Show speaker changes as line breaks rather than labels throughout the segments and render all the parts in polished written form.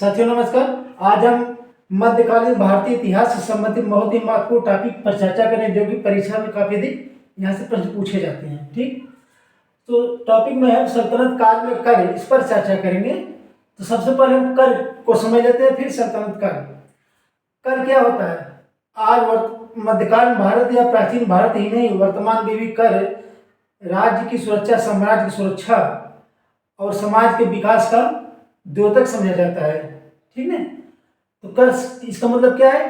साथियों नमस्कार। आज हम मध्यकालीन भारतीय इतिहास से संबंधित बहुत ही महत्वपूर्ण टॉपिक पर चर्चा करें जो कि परीक्षा में काफी अधिक यहाँ से प्रश्न पूछे जाते हैं। ठीक, तो टॉपिक में हम सल्तनत काल में कर इस पर चर्चा करेंगे। तो सबसे पहले हम कर को समझ लेते हैं, फिर सल्तनत काल। कर क्या होता है? आज मध्यकालीन भारत या प्राचीन भारत ही नहीं, वर्तमान में भी कर राज्य की सुरक्षा, साम्राज्य की सुरक्षा और समाज के विकास का द्योतक समझा जाता है। ठीक है, तो कर इसका मतलब क्या है?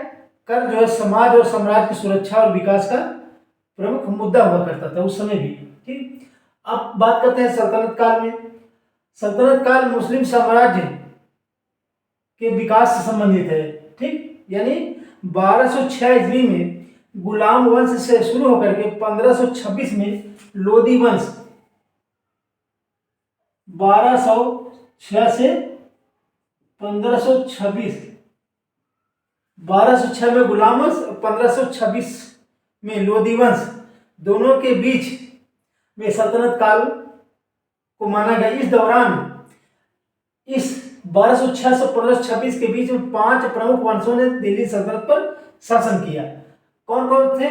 कर जो है समाज और साम्राज्य की सुरक्षा और विकास का प्रमुख मुद्दा हुआ करता था उस समय भी। ठीक, अब बात करते हैं सल्तनत काल में। सल्तनत काल मुस्लिम साम्राज्य के विकास से संबंधित है। ठीक, यानी 1206 ईस्वी में गुलाम वंश से शुरू होकर के 1526 में लोदी वंश, 1206 से 1526, 1206 में गुलाम वंश और 1526 में लोदी वंश, दोनों के बीच में सल्तनत काल को माना गया। इस दौरान इस 1206 से 1526 के बीच में 5 प्रमुख वंशों ने दिल्ली सल्तनत पर शासन किया। कौन कौन थे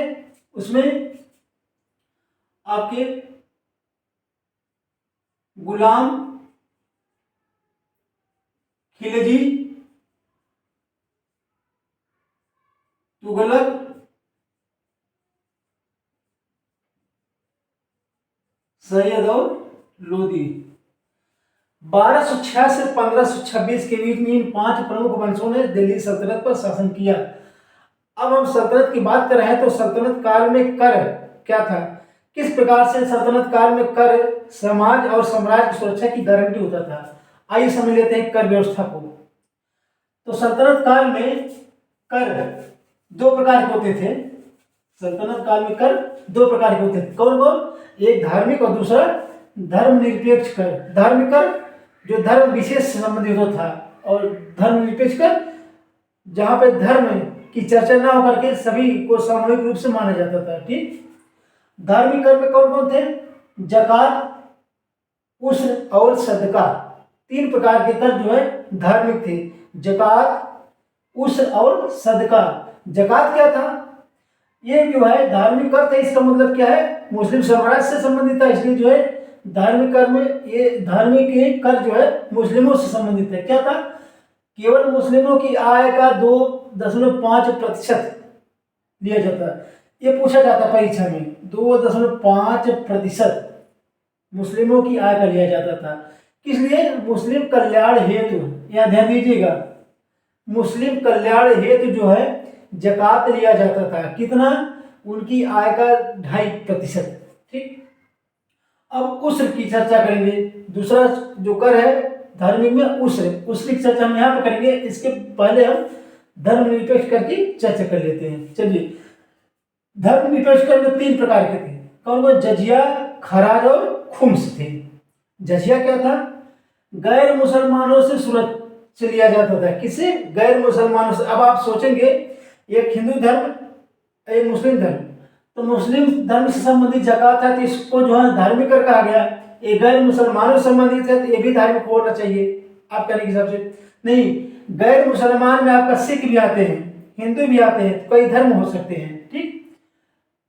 उसमें? आपके गुलाम, खिलजी, तुगलक, सैयद और लोदी। 1206 से 1526 के बीच में इन 5 प्रमुख वंशों ने दिल्ली सल्तनत पर शासन किया। अब हम सल्तनत की बात कर रहे हैं, तो सल्तनत काल में कर क्या था? किस प्रकार से सल्तनत काल में कर समाज और साम्राज्य की सुरक्षा की गारंटी होता था? आइए समझ लेते हैं कर व्यवस्था को। तो सल्तनत काल में कर 2 प्रकार के होते थे। सल्तनत काल में कर 2 प्रकार के होते थे। कौन कौन? एक धार्मिक और दूसरा धर्मनिरपेक्ष कर। धार्मिक कर जो धर्म विशेष से संबंधित होता था, और धर्मनिरपेक्ष कर जहां पे धर्म की चर्चा ना होकर के सभी को सामूहिक रूप से माना जाता था। ठीक, धार्मिक कर में कौन कौन थे? जकात, उस्र और सदका। 3 प्रकार के कर जो है धार्मिक थे। जकात, उस्र और सदका। जकात क्या था? ये जो है धार्मिक कर था। इसका मतलब क्या है? मुस्लिम साम्राज्य से संबंधित था, इसलिए जो है धार्मिक कर में ये धार्मिक कर जो है मुस्लिमों से संबंधित है। क्या था? केवल मुस्लिमों की आय का 2.5% लिया जाता। ये पूछा जाता परीक्षा में, 2.5% मुस्लिमों की आय का लिया जाता था। किस लिए? मुस्लिम कल्याण हेतु। यहाँ ध्यान दीजिएगा, मुस्लिम कल्याण हेतु जो है जकात लिया जाता था। कितना? उनकी आय का 2.5%। ठीक, अब उस्र की चर्चा करेंगे। दूसरा जो कर है धार्मिक में उस्र की चर्चा हम यहाँ पे करेंगे। इसके पहले हम धर्मनिरपेक्ष कर की चर्चा कर लेते हैं। चलिए, धर्मनिरपेक्ष कर में 3 प्रकार के थे। कौन कौन? जजिया, खराज और खुम्स थे। जजिया क्या था? गैर मुसलमानों से सुरक्षा लिया जाता था। किससे? गैर मुसलमानों से। अब आप सोचेंगे एक हिंदू धर्म, एक मुस्लिम धर्म, तो मुस्लिम धर्म से संबंधित जकात है तो इसको जो है धार्मिक कर कहा गया। ये गैर मुसलमानों से संबंधित है तो ये भी धार्मिक होना चाहिए आप कहने के हिसाब से। नहीं, गैर मुसलमान में आपका सिख भी आते हैं, हिंदू भी आते हैं, कई धर्म हो सकते हैं। ठीक,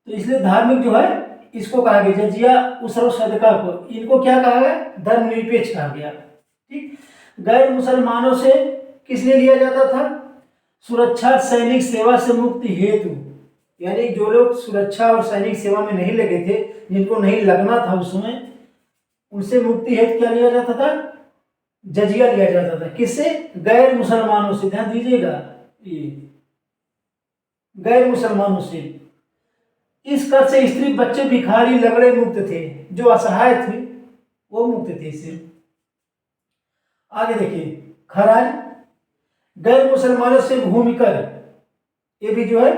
तो इसलिए धार्मिक जो है इसको कहा गया जजिया, उस्र, सदका को, इनको क्या कहा गया? धर्मनिरपेक्ष कहा गया। ठीक, गैर मुसलमानों से किस लिए लिया जाता था? सुरक्षा, सैनिक सेवा से मुक्ति हेतु। यानी जो लोग सुरक्षा और सैनिक सेवा में नहीं लगे थे, जिनको नहीं लगना था उस समय, उनसे मुक्ति हेतु क्या लिया जाता था? जजिया लिया जाता था। किससे? गैर मुसलमानों से। ध्यान दीजिएगा, ये गैर मुसलमानों से। इस कर से स्त्री, बच्चे, भिखारी, लगड़े मुक्त थे। जो असहाय थे वो मुक्त थे इससे। आगे देखिए, खराज, गैर मुसलमानों से भूमि कर। ये भी जो है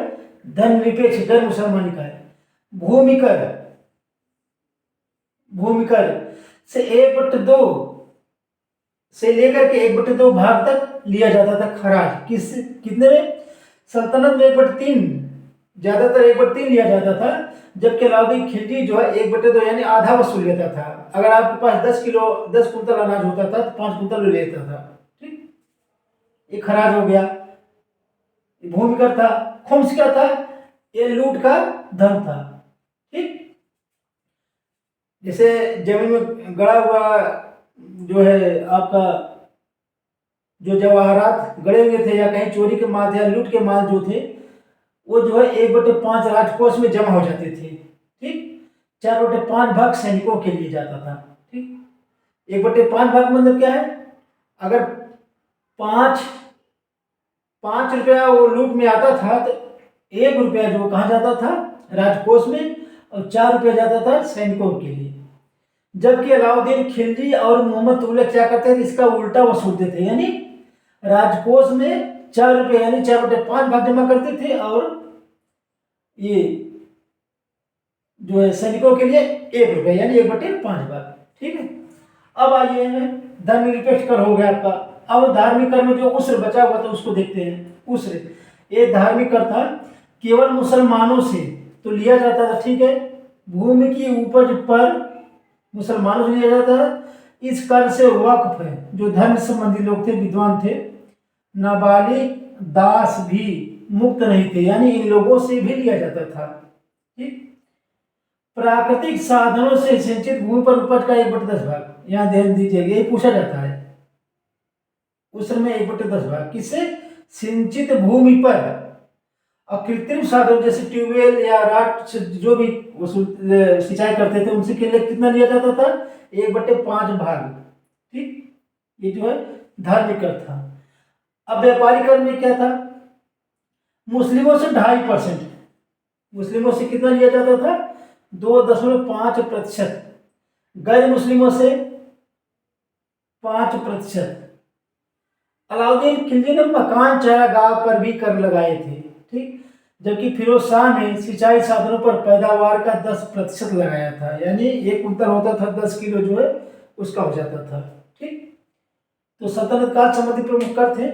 धर्मनिरपेक्ष गैर मुसलमानी का है। भूमि कर से 1/2 से लेकर के 1/2 भाग तक लिया जाता था खराज। कितने में? सल्तनत में 1/3, ज्यादातर 1/3 लिया जाता था, जबकि अलाउद्दीन खिलजी जो है 1/2 यानी आधा वसूल लेता था। अगर आपके पास 10 कुंतल अनाज होता था तो 5 कुंतल ले लेता था। ठीक, ये खराज हो गया, ये भूमि कर था। खुम्स क्या था? ये लूट का धन था। ठीक, जैसे जमीन में गड़ा हुआ जो है आपका जो जवाहरात गड़े हुए थे या कहीं चोरी के माल थे या लूट के माल जो थे, वो जो है 1/5 राजकोष में जमा हो जाते थे। ठीक, 4/5 भाग सैनिकों के लिए जाता था। ठीक, 1/5 भाग मतलब क्या है? अगर 5 रुपया वो लूट में आता था तो 1 रुपया जो कहाँ जाता था? राजकोष में, और 4 रुपया जाता था सैनिकों के लिए। जबकि अलाउद्दीन खिलजी और मोहम्मद तुगलक क्या करते थे? इसका उल्टा वसूलते थे, यानी राजकोष में 4 रुपये यानी 4/5 भाग जमा करते थे, और ये जो है सैनिकों के लिए 1 रुपया यानी 1/5 भाग। ठीक है, अब आइए धर्मनिरपेक्ष कर हो गया आपका। अब धार्मिक कर में जो उसर बचा हुआ था उसको देखते हैं। उसर ये धार्मिक कर था, केवल मुसलमानों से तो लिया जाता था। ठीक है, भूमि की उपज पर मुसलमानों से लिया जाता था। इस कर से वक्फ है जो धर्म संबंधी लोग थे, विद्वान थे, नाबालिग, दास भी मुक्त नहीं थे, यानी इन लोगों से भी लिया जाता था। ठीक, प्राकृतिक साधनों से सिंचित भूमि पर उपज का 1/10 भाग, यहाँ ध्यान दीजिएगा, ये पूछा जाता है। उसर में 1/10 भाग किससे? सिंचित भूमि पर। और कृत्रिम साधन जैसे ट्यूबवेल या राट से जो भी सिंचाई करते थे उनसे के लिए कितना लिया जाता था? 1/5 भाग। ठीक, ये जो है धार्मिक कर था। अब व्यापारिक कर में क्या था? मुस्लिमों से 2.5%, मुस्लिमों से कितना लिया जाता था? 2.5%, गैर मुस्लिमों से 5%। अलाउद्दीन खिलजी ने मकान चारागाह पर भी कर लगाए थे। ठीक, जबकि फिरोज शाह ने सिंचाई साधनों पर पैदावार का 10% लगाया था, यानी 1 कुंतल होता था 10 किलो जो है उसका हो जाता था। ठीक, तो सल्तनत काल संबंधी प्रमुख कर थे